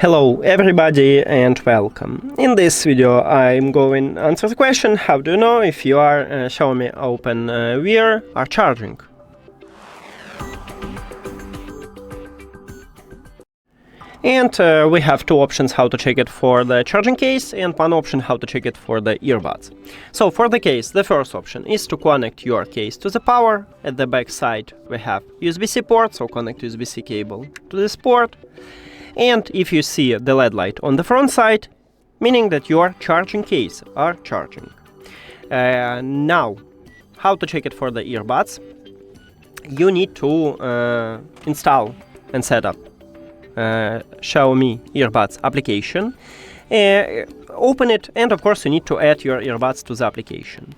Hello everybody and welcome. In this video I'm going to answer the question: how do you know if your XIAOMI OpenWear are charging? And we have two options how to check it for the charging case and one option how to check it for the earbuds. So for the case, the first option is to connect your case to the power. At the back side we have USB-C port, so connect USB-C cable to this port. And if you see the LED light on the front side, meaning that your charging case are charging. Now, how to check it for the earbuds? You need to install and set up XIAOMI earbuds application, open it, and of course you need to add your earbuds to the application.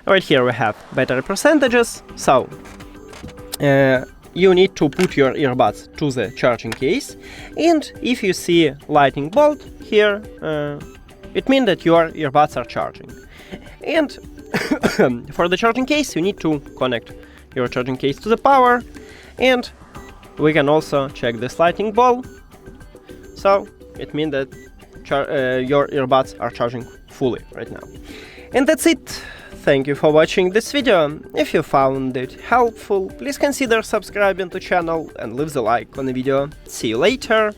Right here we have battery percentages, so you need to put your earbuds to the charging case, and if you see lightning bolt here, it means that your earbuds are charging. And for the charging case you need to connect your charging case to the power, and we can also check this lightning ball, so it means that your earbuds are charging fully right now. And that's it. Thank you for watching this video. If you found it helpful, please consider subscribing to the channel and leave the like on the video. See you later!